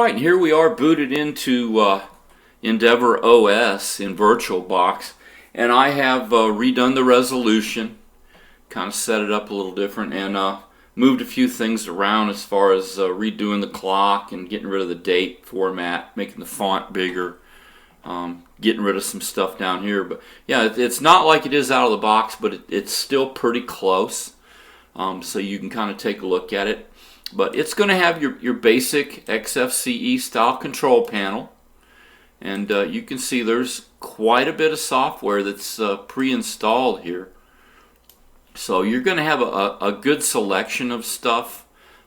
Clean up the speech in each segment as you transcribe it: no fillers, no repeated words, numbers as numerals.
Alright, here we are booted into EndeavourOS in VirtualBox, and I have redone the resolution, kind of set it up a little different, and moved a few things around as far as redoing the clock and getting rid of the date format, making the font bigger, getting rid of some stuff down here. But yeah, it's not like it is out of the box, but it's still pretty close, so you can kind of take a look at it. But it's going to have your basic XFCE style control panel, and you can see there's quite a bit of software that's pre-installed here. So you're going to have a good selection of stuff,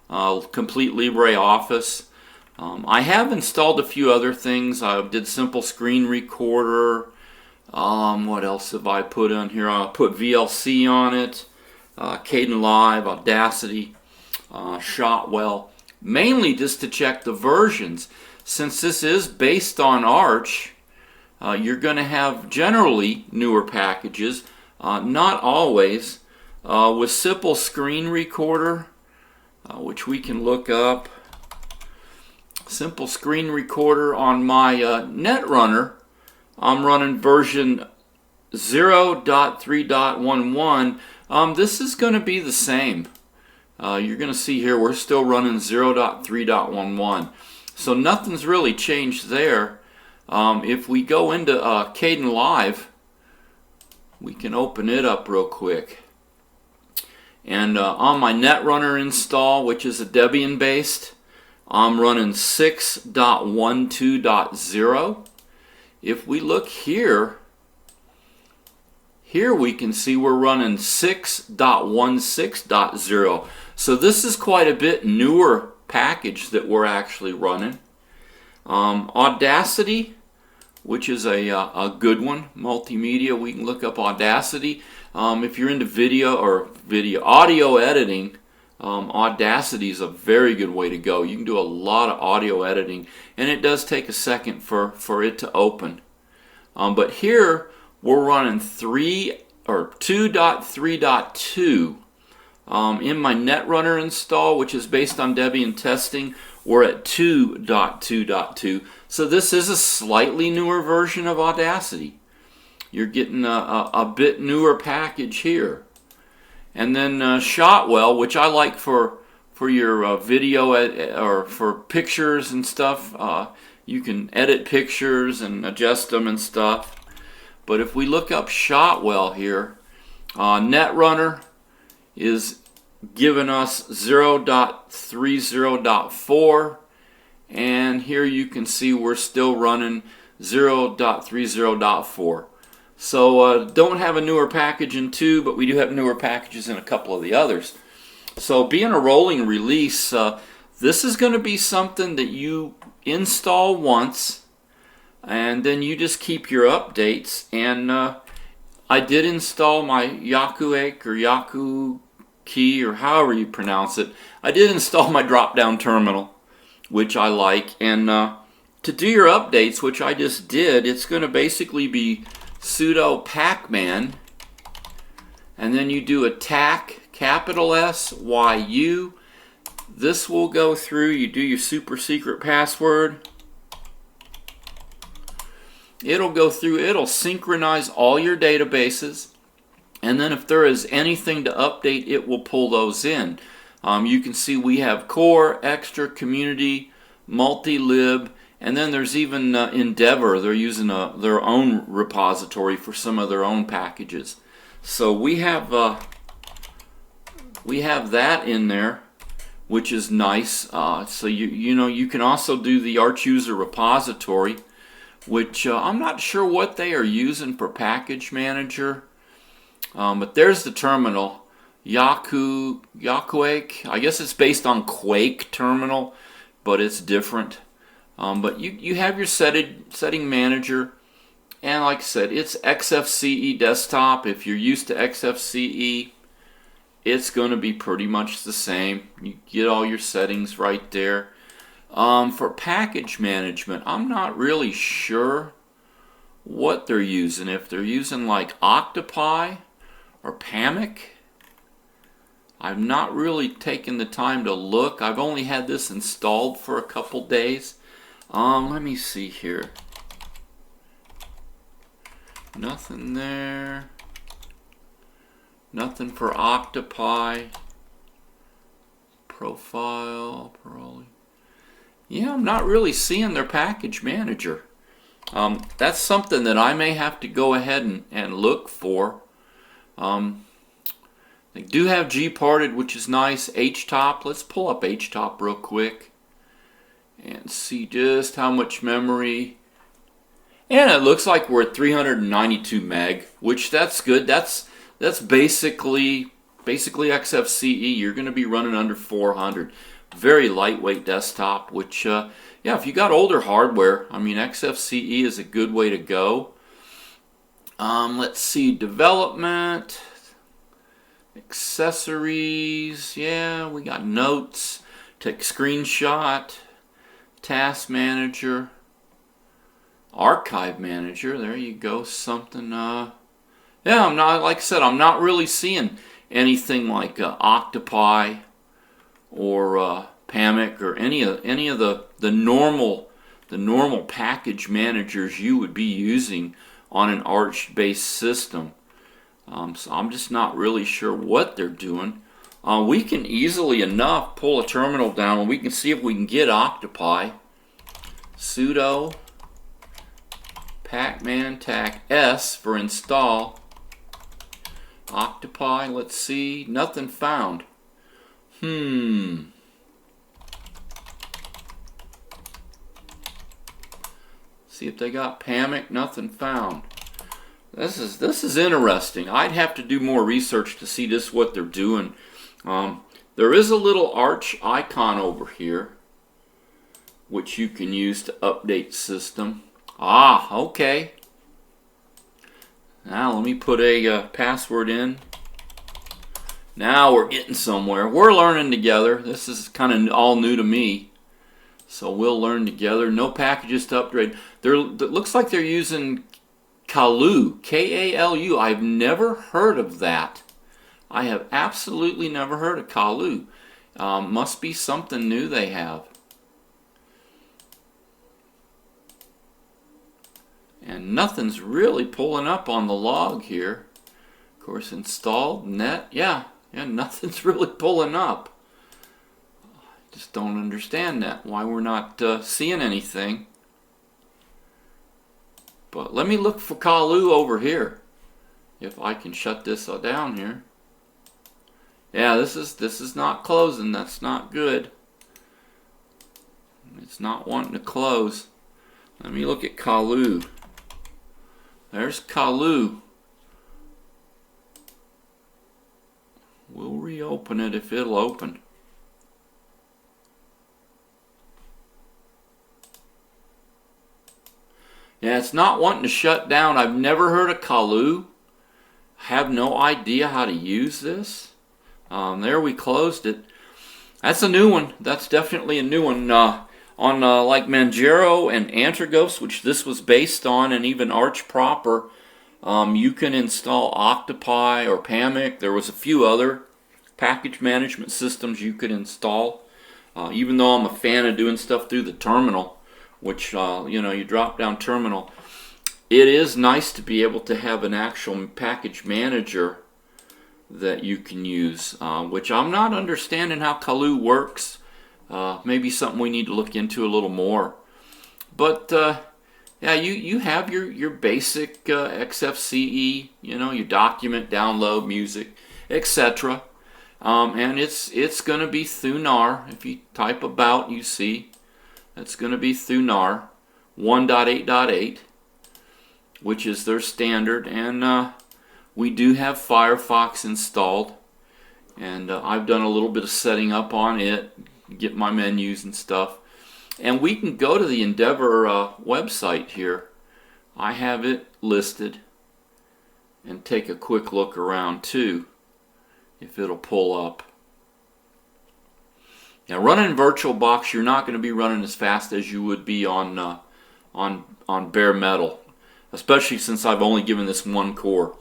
complete LibreOffice. I have installed a few other things. I did Simple Screen Recorder. What else have I put on here? I put VLC on it, Kdenlive, Audacity. Shotwell, mainly just to check the versions. Since this is based on Arch, you're going to have generally newer packages, not always. With Simple Screen Recorder, which we can look up, Simple Screen Recorder on my Netrunner, I'm running version 0.3.11. This is going to be the same. You're going to see here we're still running 0.3.11, so nothing's really changed there. If we go into Kdenlive, we can open it up real quick, and on my Netrunner install, which is a Debian based, I'm running 6.12.0. If we look here we can see we're running 6.16.0. So this is quite a bit newer package that we're actually running. Audacity, which is a good one, multimedia, we can look up Audacity. If you're into audio editing, Audacity is a very good way to go. You can do a lot of audio editing, and it does take a second for it to open. But here we're running 2.3.2. In my Netrunner install, which is based on Debian testing, we're at 2.2.2. So this is a slightly newer version of Audacity. You're getting a bit newer package here. And then Shotwell, which I like for your video or for pictures and stuff. You can edit pictures and adjust them and stuff. But if we look up Shotwell here, Netrunner is giving us 0.30.4, and here you can see we're still running 0.30.4. So don't have a newer package in 2, but we do have newer packages in a couple of the others. So being a rolling release, this is going to be something that you install once, and then you just keep your updates. And I did install my Yakuake or Yaku key, or however you pronounce it. I did install my drop-down terminal, which I like. And to do your updates, which I just did, it's going to basically be sudo pacman, and then you do attack capital SYU. This will go through, you do your super secret password. It'll go through, it'll synchronize all your databases, and then if there is anything to update, it will pull those in. You can see we have core, extra, community, multi-lib, and then there's even Endeavour. They're using their own repository for some of their own packages. So we have that in there, which is nice. So you can also do the Arch user repository, which I'm not sure what they are using for package manager. But there's the terminal, Yakuake. I guess it's based on Quake terminal, but it's different. But you have your setting manager, and like I said, it's XFCE desktop. If you're used to XFCE, it's going to be pretty much the same. You get all your settings right there. For package management, I'm not really sure what they're using. If they're using like Octopi or Pamic, I've not really taken the time to look. I've only had this installed for a couple days. Let me see here. Nothing there. Nothing for Octopi. Profile, Paroli. Yeah, I'm not really seeing their package manager. That's something that I may have to go ahead and look for. They do have Gparted, which is nice. HTOP. Let's pull up HTOP real quick and see just how much memory. And it looks like we're at 392 meg, which that's good. That's basically XFCE. You're going to be running under 400. Very lightweight desktop, which yeah, if you got older hardware, I mean, XFCE is a good way to go. Let's see, development, accessories. Yeah, we got notes, take screenshot, task manager, archive manager. There you go. Something. Yeah, I'm not, like I said, I'm not really seeing anything like Octopi or Pamic or any of the normal package managers you would be using on an Arch-based system. So I'm just not really sure what they're doing. We can easily enough pull a terminal down and we can see if we can get Octopi. Sudo pacman-tac S for install. Octopi, let's see, nothing found. See if they got Pamic, nothing found. This is interesting. I'd have to do more research to see just what they're doing. There is a little Arch icon over here which you can use to update system. Ah, okay. Now let me put a password in. Now we're getting somewhere. We're learning together. This is kind of all new to me. So we'll learn together. No packages to upgrade. It looks like they're using Kalu. K-A-L-U. I've never heard of that. I have absolutely never heard of Kalu. Must be something new they have. And nothing's really pulling up on the log here. Of course, installed, net, yeah, nothing's really pulling up. I just don't understand that, why we're not seeing anything. But let me look for Kalu over here, if I can shut this down here. Yeah, this is not closing. That's not good. It's not wanting to close. Let me look at Kalu. There's Kalu. We'll reopen it if it'll open. Yeah, it's not wanting to shut down. I've never heard of Kalu. Have no idea how to use this. There, we closed it. That's a new one. That's definitely a new one. On like Manjaro and Antergos, which this was based on, and even Arch proper, you can install Octopi or Pamic. There was a few other package management systems you could install. Even though I'm a fan of doing stuff through the terminal, which you drop down terminal, it is nice to be able to have an actual package manager that you can use, which I'm not understanding how Kalu works. Maybe something we need to look into a little more. But yeah, you have your basic XFCE, your document, download, music, etc. And it's going to be through NAR. If you type about, you see it's going to be through NAR 1.8.8, which is their standard. And we do have Firefox installed, and I've done a little bit of setting up on it, get my menus and stuff. And we can go to the Endeavor website here. I have it listed, and take a quick look around too, if it'll pull up. Now, running VirtualBox, you're not going to be running as fast as you would be on bare metal, especially since I've only given this one core.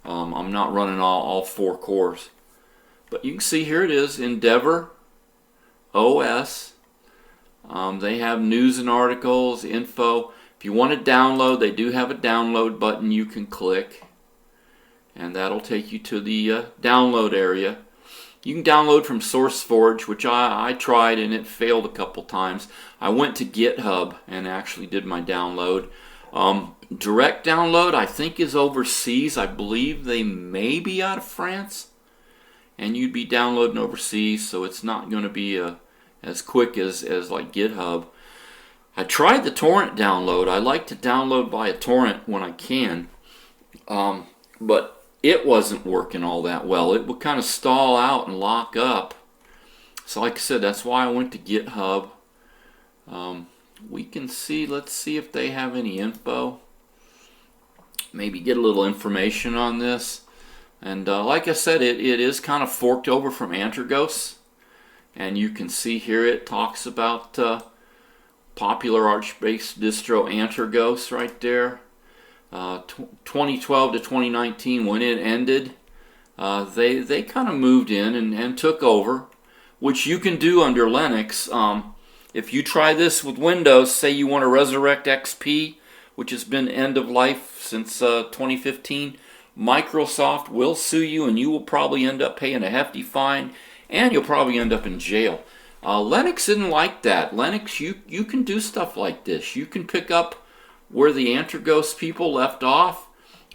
I'm not running all 4 cores. But you can see here it is, EndeavourOS. They have news and articles, info. If you want to download, they do have a download button you can click, and that'll take you to the download area. You can download from SourceForge, which I tried and it failed a couple times. I went to GitHub and actually did my download. Direct download, I think, is overseas. I believe they may be out of France, and you'd be downloading overseas, so it's not going to be as quick as like GitHub. I tried the torrent download. I like to download via torrent when I can, but it wasn't working all that well. It would kind of stall out and lock up. So like I said, that's why I went to GitHub. We can see, let's see if they have any info. Maybe get a little information on this. And like I said, it is kind of forked over from Antergos. And you can see here it talks about popular Arch-based distro Antergos right there. 2012 to 2019, when it ended, they kind of moved in and took over, which you can do under Linux. If you try this with Windows, say you want to resurrect XP, which has been end of life since 2015, Microsoft will sue you, and you will probably end up paying a hefty fine, and you'll probably end up in jail. Linux didn't like that. Linux, you can do stuff like this. You can pick up where the Antergos people left off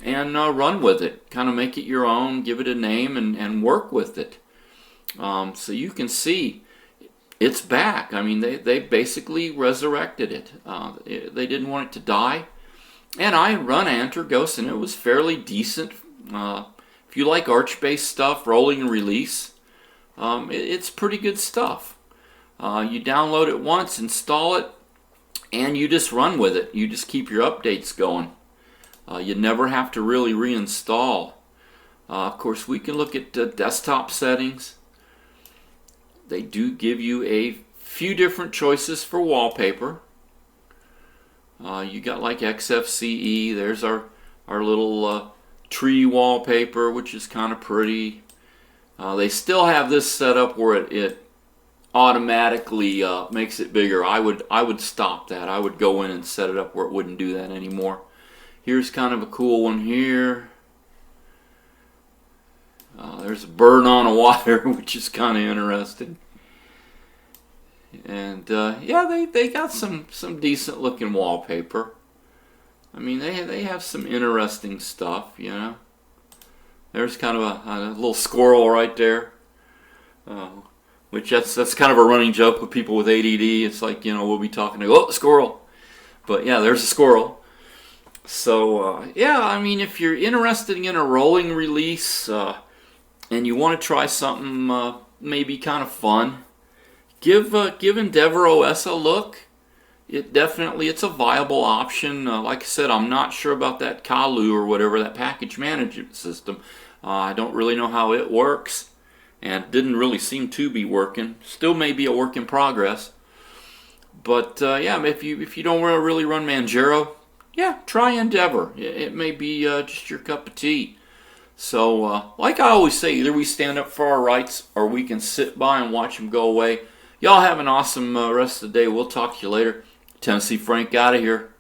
and run with it. Kind of make it your own, give it a name, and work with it. So you can see it's back. I mean, they basically resurrected it. They didn't want it to die. And I run Antergos, and it was fairly decent. If you like Arch-based stuff, rolling and release, it's pretty good stuff. You download it once, install it, and you just run with it. You just keep your updates going. You never have to really reinstall. Of course, we can look at desktop settings. They do give you a few different choices for wallpaper. You got like XFCE. There's our little tree wallpaper, which is kind of pretty. They still have this set up where it automatically makes it bigger. I would stop that. I would go in and set it up where it wouldn't do that anymore. Here's kind of a cool one here. There's a bird on a wire, which is kind of interesting. And yeah, they got some decent looking wallpaper. I mean, they have some interesting stuff, you know. There's kind of a little squirrel right there. Which that's kind of a running joke with people with ADD. It's like, you know, we'll be talking to, oh, squirrel. But yeah, there's a squirrel. So yeah, I mean, if you're interested in a rolling release and you want to try something maybe kind of fun, give EndeavourOS a look. It's a viable option. Like I said, I'm not sure about that Kalu or whatever, that package management system. I don't really know how it works, and didn't really seem to be working. Still may be a work in progress. But yeah, if you don't want to really run Manjaro, yeah, try Endeavour. It may be just your cup of tea. So, like I always say, either we stand up for our rights or we can sit by and watch them go away. Y'all have an awesome rest of the day. We'll talk to you later. TN.Frank out of here.